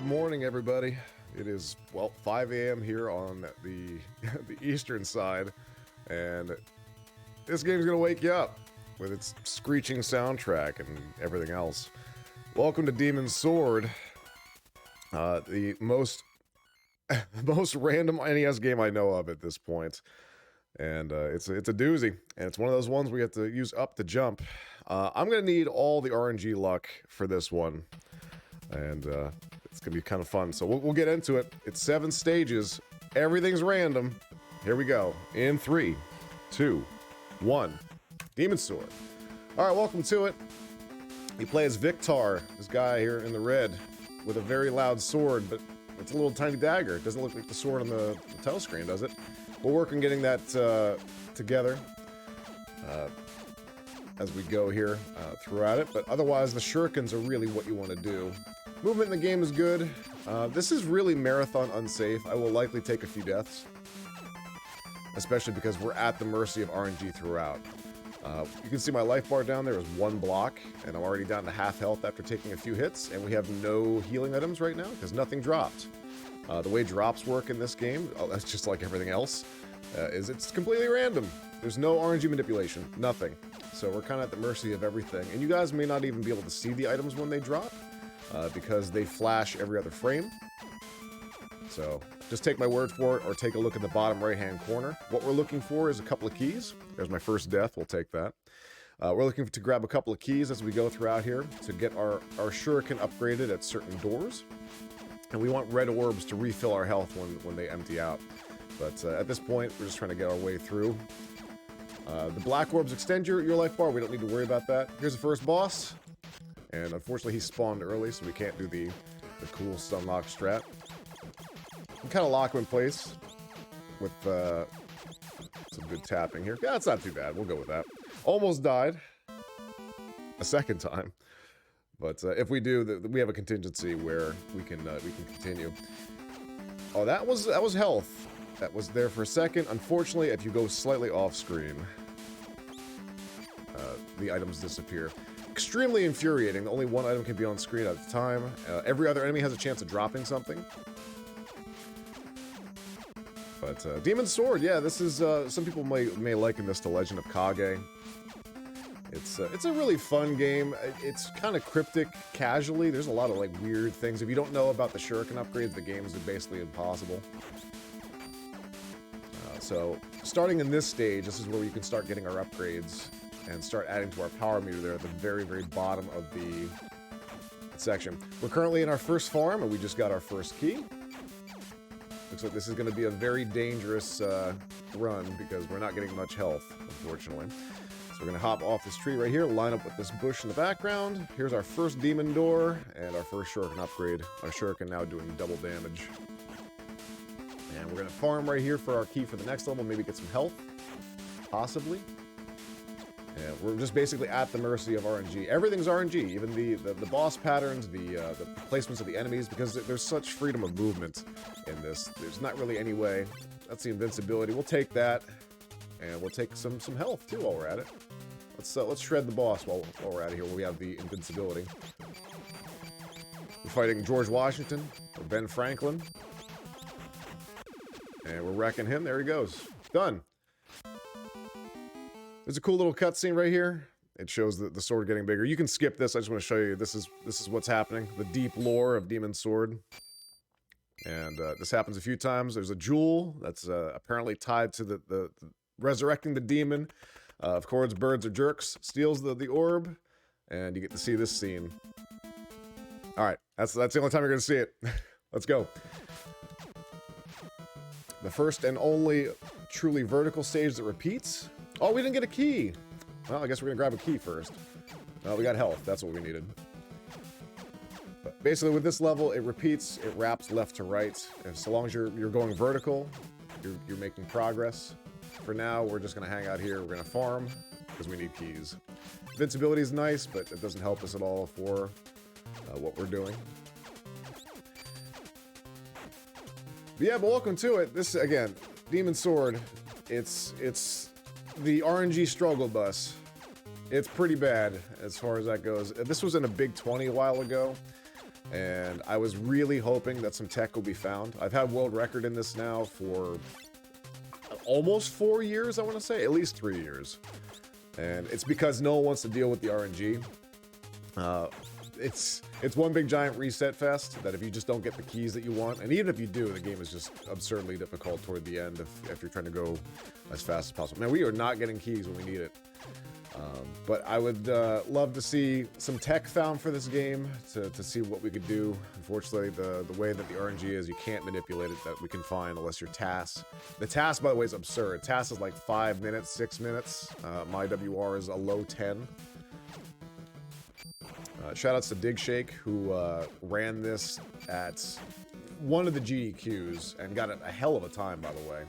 morning, everybody. It is, well, 5 a.m. here on the the eastern side, and this game's gonna wake you up with its screeching soundtrack and everything else. Welcome to Demon's Sword, the most random NES game I know of at this point. And it's a doozy, and it's one of those ones we have to use up to jump. I'm gonna need all the RNG luck for this one, and it's gonna be kind of fun. So we'll get into it. It's 7 stages. Everything's random. Here we go. In 3, 2, 1. Demon's Sword. All right, welcome to it. You play as Victor, this guy here in the red, with a very loud sword, but it's a little tiny dagger. It doesn't look like the sword on the title screen, does it? We'll work on getting that together as we go here throughout it, but otherwise the shurikens are really what you want to do. Movement in the game is good. This is really marathon unsafe. I will likely take a few deaths, especially because we're at the mercy of RNG throughout. You can see my life bar down there is 1 block, and I'm already down to half health after taking a few hits, and we have no healing items right now because nothing dropped. The way drops work in this game, that's just like everything else, is it's completely random. There's no RNG manipulation, nothing. So we're kind of at the mercy of everything. And you guys may not even be able to see the items when they drop, because they flash every other frame. So just take my word for it, or take a look at the bottom right-hand corner. What we're looking for is a couple of keys. There's my first death, we'll take that. We're looking to grab a couple of keys as we go throughout here to get our shuriken upgraded at certain doors. And we want red orbs to refill our health when they empty out. But at this point, we're just trying to get our way through. The black orbs extend your life bar. We don't need to worry about that. Here's the first boss. And unfortunately, he spawned early, so we can't do the cool stunlock strat. We kind of lock him in place with some good tapping here. Yeah, it's not too bad. We'll go with that. Almost died a second time. But if we do, we have a contingency where we can continue. Oh, that was health. That was there for a second. Unfortunately, if you go slightly off screen, the items disappear. Extremely infuriating. Only one item can be on screen at a time. Every other enemy has a chance of dropping something. But Demon's Sword, yeah, this is some people may liken this to Legend of Kage. It's a really fun game. It's kind of cryptic casually. There's a lot of like weird things. If you don't know about the shuriken upgrades, the game is basically impossible. So starting in this stage, this is where we can start getting our upgrades and start adding to our power meter there at the very, very bottom of the section. We're currently in our first farm, and we just got our first key. Looks like this is going to be a very dangerous run because we're not getting much health, unfortunately. So we're going to hop off this tree right here, line up with this bush in the background. Here's our first demon door, and our first shuriken upgrade. Our shuriken now doing double damage. And we're going to farm right here for our key for the next level, maybe get some health, possibly. And we're just basically at the mercy of RNG. Everything's RNG, even the boss patterns, the placements of the enemies, because there's such freedom of movement in this. There's not really any way. That's the invincibility. We'll take that, and we'll take some health too while we're at it. Let's shred the boss while we're out of here, where we have the invincibility. We're fighting George Washington, or Ben Franklin. And we're wrecking him. There he goes. Done. There's a cool little cutscene right here. It shows the sword getting bigger. You can skip this. I just want to show you this is what's happening. The deep lore of Demon's Sword. And this happens a few times. There's a jewel that's apparently tied to the resurrecting the demon. Of course, birds are jerks. Steals the orb, and you get to see this scene. All right, that's the only time you're going to see it. Let's go. The first and only truly vertical stage that repeats. Oh, we didn't get a key. Well, I guess we're going to grab a key first. Well, we got health. That's what we needed. But basically, with this level, it repeats. It wraps left to right. And so long as you're going vertical, you're making progress. For now, we're just going to hang out here. We're going to farm because we need keys. Invincibility is nice, but it doesn't help us at all for what we're doing. But yeah, but welcome to it. This, again, Demon's Sword. It's the RNG struggle bus. It's pretty bad as far as that goes. This was in a Big 20 a while ago. And I was really hoping that some tech will be found. I've had world record in this now for almost 4 years, I want to say. At least 3 years. And it's because no one wants to deal with the RNG. It's one big giant reset fest that if you just don't get the keys that you want, and even if you do, the game is just absurdly difficult toward the end if you're trying to go as fast as possible. Man, we are not getting keys when we need it. But I would love to see some tech found for this game to see what we could do. Unfortunately, the way that the RNG is, you can't manipulate it that we can find unless you're TAS. The TAS, by the way, is absurd. TAS is like 5 minutes, 6 minutes. My WR is a low 10. Shoutouts to Dig Shake, who ran this at one of the GDQs and got a hell of a time, by the way.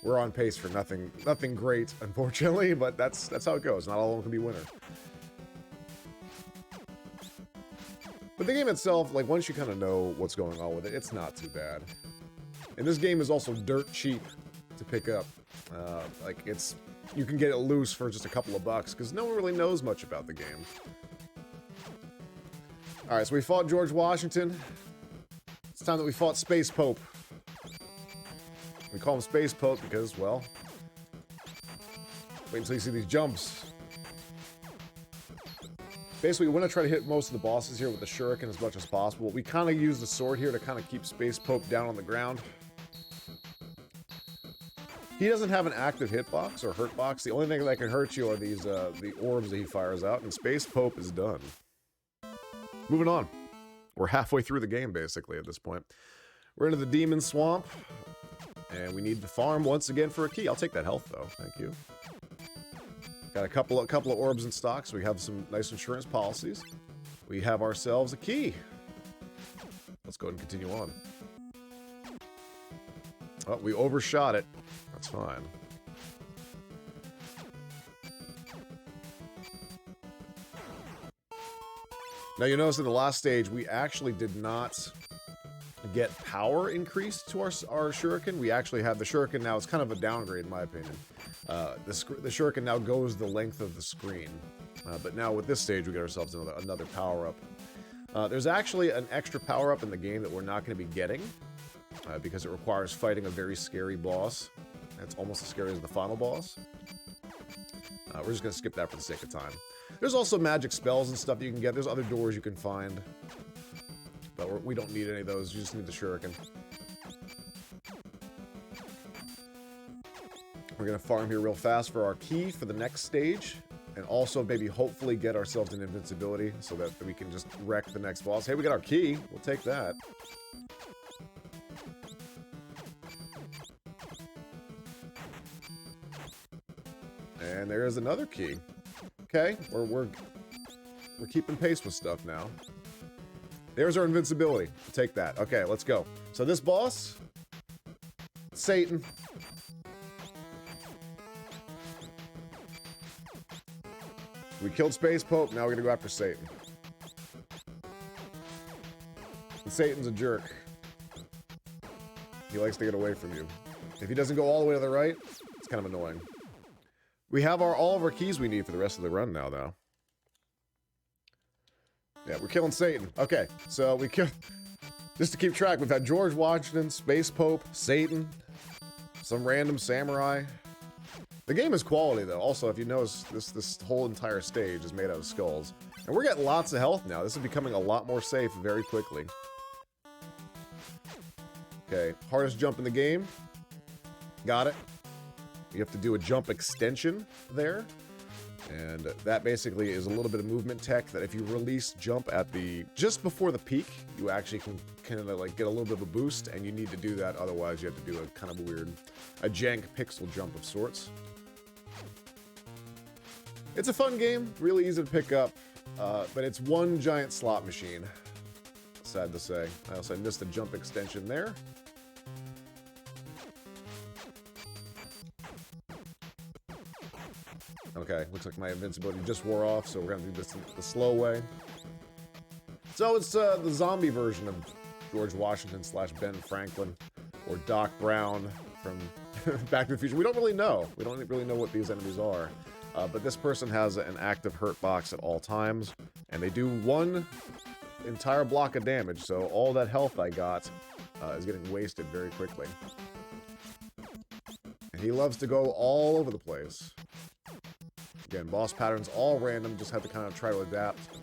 We're on pace for nothing great, unfortunately, but that's how it goes. Not all of them can be winner. But the game itself, like, once you kind of know what's going on with it, it's not too bad. And this game is also dirt cheap to pick up. Like, you can get it loose for just a couple of bucks, because no one really knows much about the game. Alright, so we fought George Washington. It's time that we fought Space Pope. We call him Space Pope because, well, wait until you see these jumps. Basically, we want to try to hit most of the bosses here with the shuriken as much as possible. We kind of use the sword here to kind of keep Space Pope down on the ground. He doesn't have an active hitbox or hurtbox. The only thing that can hurt you are these the orbs that he fires out, and Space Pope is done. Moving on. We're halfway through the game, basically, at this point. We're into the Demon Swamp. And we need to farm once again for a key. I'll take that health, though. Thank you. Got a couple of orbs in stock, so we have some nice insurance policies. We have ourselves a key. Let's go ahead and continue on. Oh, we overshot it. That's fine. Now, you notice in the last stage, we actually did not get power increased to our shuriken. We actually have the shuriken now. It's kind of a downgrade, in my opinion. The shuriken now goes the length of the screen. But now with this stage, we get ourselves another power-up. There's actually an extra power-up in the game that we're not going to be getting because it requires fighting a very scary boss. It's almost as scary as the final boss. We're just going to skip that for the sake of time. There's also magic spells and stuff you can get. There's other doors you can find. But we don't need any of those. You just need the shuriken. We're going to farm here real fast for our key for the next stage. And also maybe hopefully get ourselves an invincibility so that we can just wreck the next boss. Hey, we got our key. We'll take that. And there is another key. Okay, we're keeping pace with stuff now. There's our invincibility. We'll take that. Okay, let's go. So this boss, Satan. We killed Space Pope, now we're gonna go after Satan. And Satan's a jerk. He likes to get away from you. If he doesn't go all the way to the right, it's kind of annoying. We have all of our keys we need for the rest of the run now, though. Yeah, we're killing Satan. Okay, so we kill... Just to keep track, we've had George Washington, Space Pope, Satan, some random samurai. The game is quality, though. Also, if you notice, this whole entire stage is made out of skulls. And we're getting lots of health now. This is becoming a lot more safe very quickly. Okay, hardest jump in the game. Got it. You have to do a jump extension there. And that basically is a little bit of movement tech that if you release jump at just before the peak, you actually can kind of like get a little bit of a boost, and you need to do that. Otherwise, you have to do a kind of a jank pixel jump of sorts. It's a fun game, really easy to pick up, but it's one giant slot machine. Sad to say. I also missed a jump extension there. Okay, looks like my invincibility just wore off, so we're gonna do this the slow way. So it's the zombie version of George Washington / Ben Franklin, or Doc Brown from Back to the Future. We don't really know. We don't really know what these enemies are. But this person has an active hurt box at all times, and they do one entire block of damage, so all that health I got is getting wasted very quickly. And he loves to go all over the place. Again, boss patterns all random, just have to kind of try to adapt.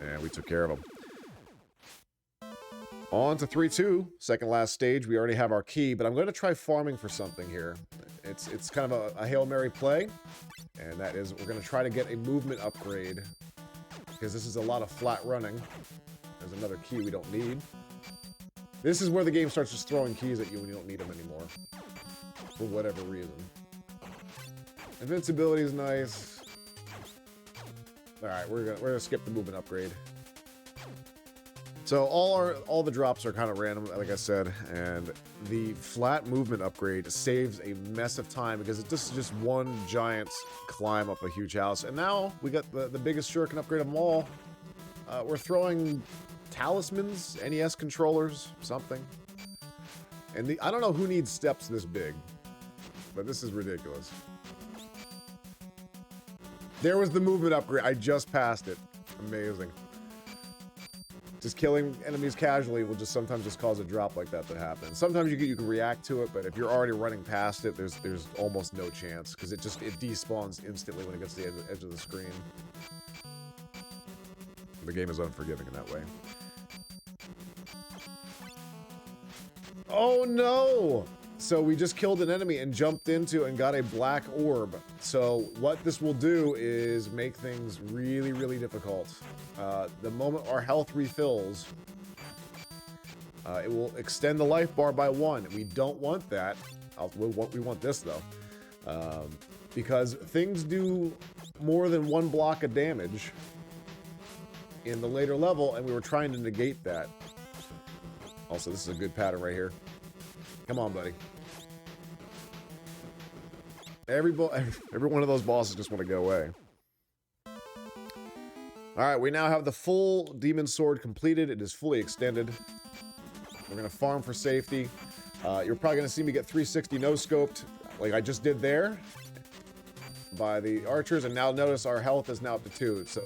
And we took care of him. On to 3-2, second last stage. We already have our key, but I'm going to try farming for something here. It's kind of a Hail Mary play, and that is we're going to try to get a movement upgrade, because this is a lot of flat running. There's another key we don't need. This is where the game starts just throwing keys at you when you don't need them anymore, for whatever reason. Invincibility is nice. Alright, we're gonna skip the movement upgrade. So all the drops are kind of random, like I said, and the flat movement upgrade saves a mess of time because it's just one giant climb up a huge house. And now we got the biggest shuriken upgrade of them all. We're throwing talismans, NES controllers, something. And I don't know who needs steps this big, but this is ridiculous. There was the movement upgrade. I just passed it. Amazing. Just killing enemies casually will just sometimes just cause a drop like that to happen. Sometimes you can react to it, but if you're already running past it, there's almost no chance because it despawns instantly when it gets to the edge of the screen. The game is unforgiving in that way. Oh no! So we just killed an enemy and jumped into and got a black orb. So what this will do is make things really, really difficult. The moment our health refills, it will extend the life bar by 1. We don't want that. We want this though. Because things do more than 1 block of damage in the later level, and we were trying to negate that. Also, this is a good pattern right here. Come on, buddy. Every one of those bosses just want to go away. Alright, we now have the full Demon Sword completed. It is fully extended. We're going to farm for safety. You're probably going to see me get 360 no-scoped, like I just did there, by the archers. And now notice our health is now up to 2. So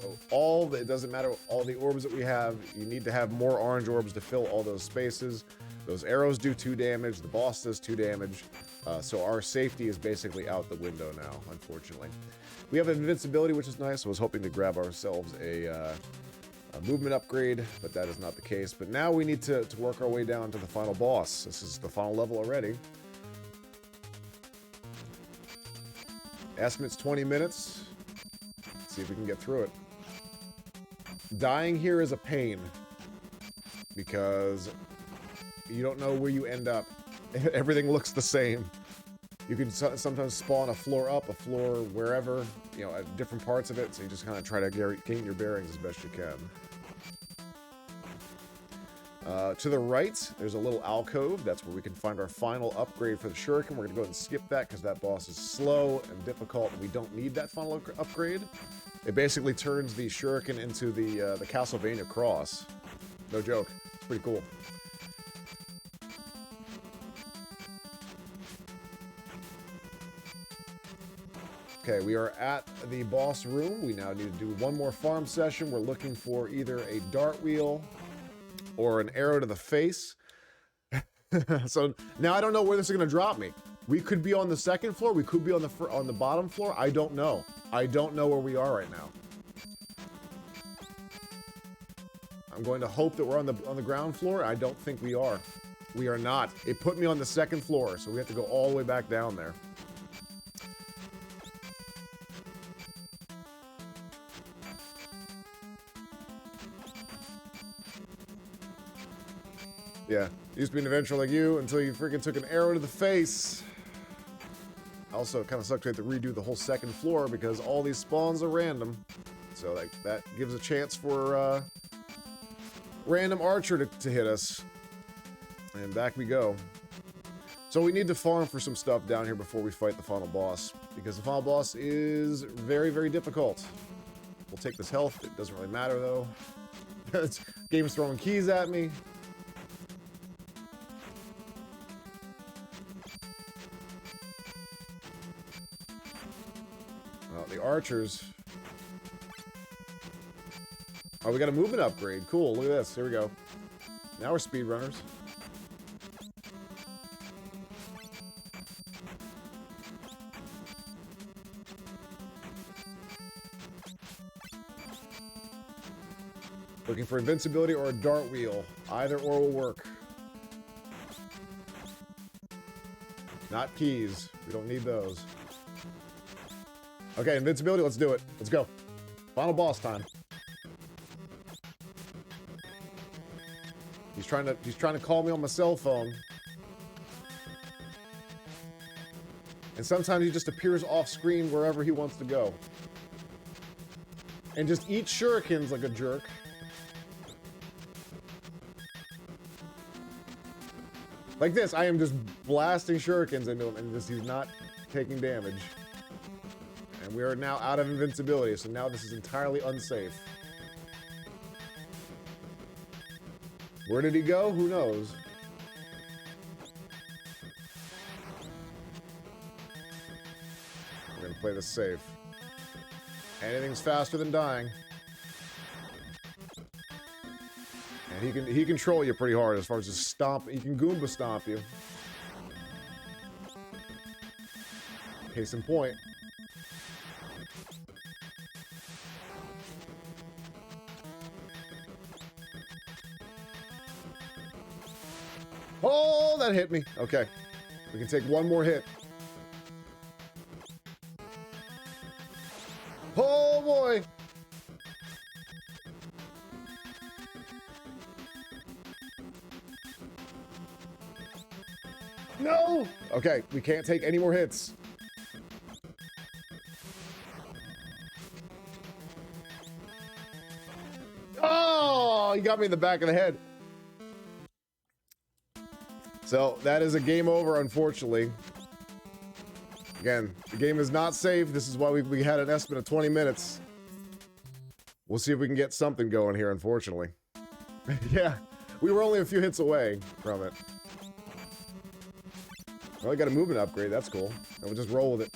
it doesn't matter all the orbs that we have. You need to have more orange orbs to fill all those spaces. Those arrows do 2 damage. The boss does 2 damage. So our safety is basically out the window now, unfortunately. We have invincibility, which is nice. I was hoping to grab ourselves a movement upgrade, but that is not the case. But now we need to work our way down to the final boss. This is the final level already. Estimate's 20 minutes. Let's see if we can get through it. Dying here is a pain because you don't know where you end up. Everything looks the same. You can sometimes spawn a floor up, a floor wherever, you know, at different parts of it, so you just kind of try to gain your bearings as best you can. To the right, there's a little alcove. That's where we can find our final upgrade for the shuriken. We're going to go ahead and skip that because that boss is slow and difficult, and we don't need that final upgrade. It basically turns the shuriken into the Castlevania cross. No joke. It's pretty cool. Okay, we are at the boss room. We now need to do one more farm session. We're looking for either a dart wheel or an arrow to the face. So now I don't know where this is going to drop me. We could be on the second floor. We could be on the bottom floor. I don't know. I don't know where we are right now. I'm going to hope that we're on the ground floor. I don't think we are. We are not. It put me on the second floor, so we have to go all the way back down there. Yeah, used to be an adventurer like you until you freaking took an arrow to the face. Also, it kind of sucks we have to redo the whole second floor because all these spawns are random. So that gives a chance for random archer to hit us. And back we go. So we need to farm for some stuff down here before we fight the final boss, because the final boss is very, very difficult. We'll take this health. It doesn't really matter, though. Game's throwing keys at me. Well, the archers Oh, we got a movement upgrade. Cool, look at this. Here we go. Now we're speedrunners. Looking for invincibility or a dart wheel. Either or will work. Not keys. We don't need those. Okay, invincibility, let's do it. Let's go. Final boss time. He's trying to call me on my cell phone. And sometimes he just appears off screen wherever he wants to go. And just eats shurikens like a jerk. Like this, I am just blasting shurikens into him, and he's not taking damage. And we are now out of invincibility, so now this is entirely unsafe. Where did he go? Who knows? We're gonna play this safe. Anything's faster than dying. And he can troll you pretty hard as far as just stomp. He can Goomba stomp you. Case in point. Oh, that hit me. Okay. We can take one more hit. Oh boy. No! Okay, we can't take any more hits. Oh, he got me in the back of the head. So, that is a game over, unfortunately. Again, the game is not safe. This is why we had an estimate of 20 minutes. We'll see if we can get something going here, unfortunately. Yeah, we were only a few hits away from it. Well, I got a movement upgrade. That's cool. And we'll just roll with it.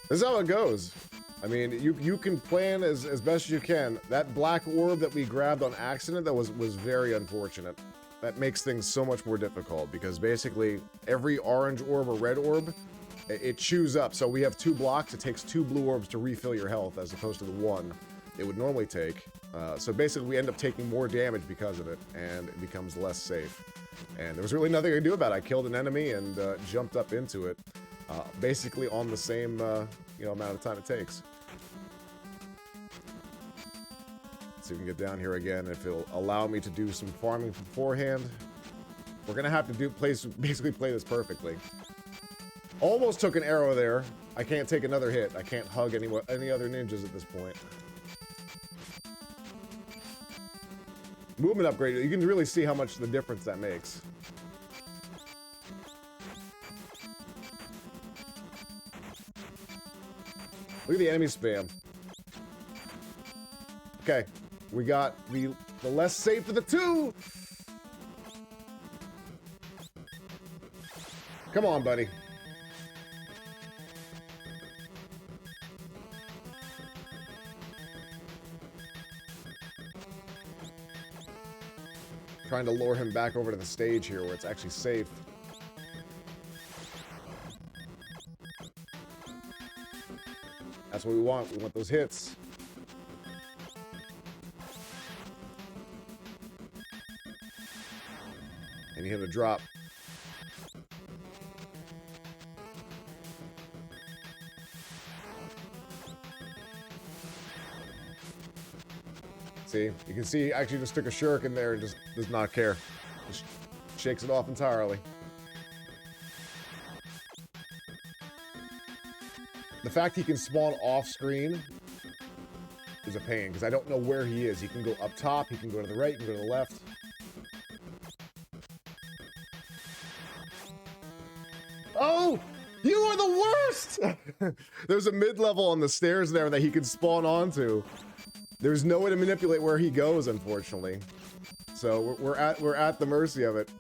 This is how it goes. I mean, you can plan as best as you can. That black orb that we grabbed on accident, that was very unfortunate. That makes things so much more difficult because basically every orange orb or red orb, it chews up. So we have 2 blocks. It takes 2 blue orbs to refill your health as opposed to the 1 it would normally take. So basically we end up taking more damage because of it, and it becomes less safe. And there was really nothing I could do about it. I killed an enemy and jumped up into it, basically on the same amount of time it takes. Let's see if we can get down here again. If it'll allow me to do some farming beforehand. We're gonna have to basically play this perfectly. Almost took an arrow there. I can't take another hit. I can't hug any other ninjas at this point. Movement upgrade, you can really see how much the difference that makes. Look at the enemy spam. Okay, we got the less safe of the 2. Come on, buddy. Trying to lure him back over to the stage here where it's actually safe. That's what we want. We want those hits. And you hit a drop. See, you can see he actually just took a shuriken there and just does not care. Just shakes it off entirely. The fact he can spawn off screen is a pain because I don't know where he is. He can go up top, he can go to the right, he can go to the left. Oh! You are the worst! There's a mid-level on the stairs there that he can spawn onto. There's no way to manipulate where he goes, unfortunately. So we're at the mercy of it.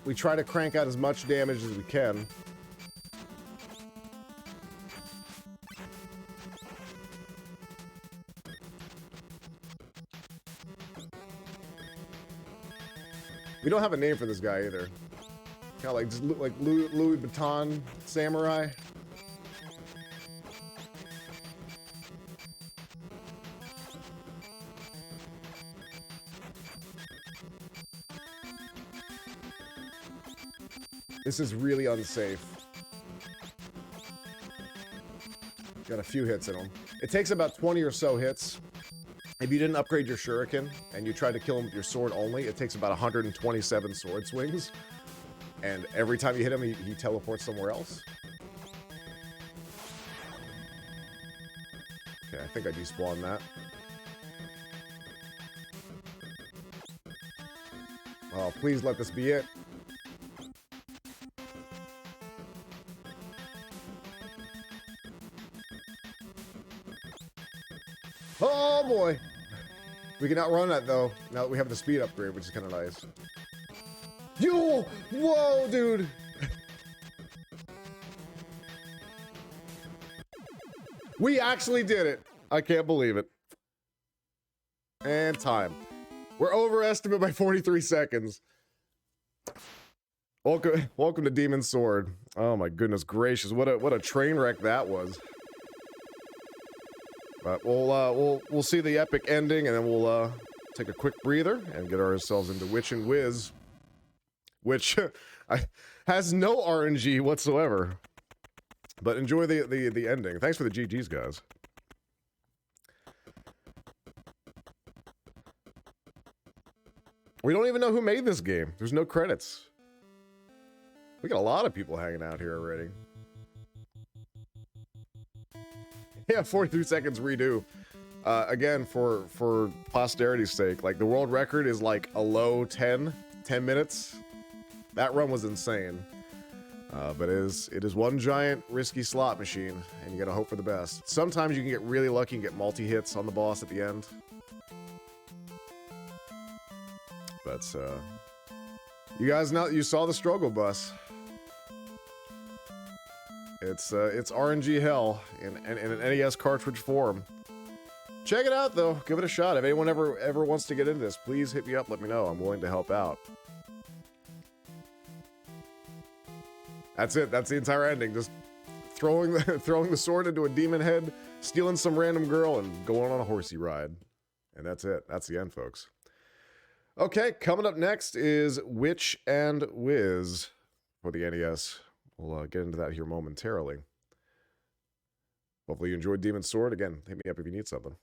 We try to crank out as much damage as we can. We don't have a name for this guy either. Kind of like just like Louis Vuitton samurai. This is really unsafe. Got a few hits in him. It takes about 20 or so hits. If you didn't upgrade your shuriken and you tried to kill him with your sword only, it takes about 127 sword swings. And every time you hit him, he teleports somewhere else. Okay, I think I despawned that. Oh, please let this be it. Oh boy! We can outrun that though, now that we have the speed upgrade, which is kind of nice. Yo! Whoa, dude! We actually did it! I can't believe it. And time. We're overestimated by 43 seconds. Welcome to Demon's Sword. Oh my goodness gracious, what a train wreck that was. But we'll see the epic ending, and then we'll take a quick breather and get ourselves into Witch and Wiz, which has no RNG whatsoever. But enjoy the ending. Thanks for the GGs, guys. We don't even know who made this game. There's no credits. We got a lot of people hanging out here already. Yeah, 43 seconds redo. Again, for posterity's sake, like the world record is like a low 10 minutes. That run was insane. But it is one giant risky slot machine, and you gotta hope for the best. Sometimes you can get really lucky and get multi-hits on the boss at the end. But you guys you saw the struggle bus. It's RNG hell in an NES cartridge form. Check it out though. Give it a shot. If anyone ever wants to get into this, please hit me up. Let me know. I'm willing to help out. That's it. That's the entire ending. Just throwing the sword into a demon head, stealing some random girl, and going on a horsey ride. And that's it. That's the end, folks. Okay, coming up next is Witch and Wiz for the NES. We'll get into that here momentarily. Hopefully you enjoyed Demon's Sword. Again, hit me up if you need something.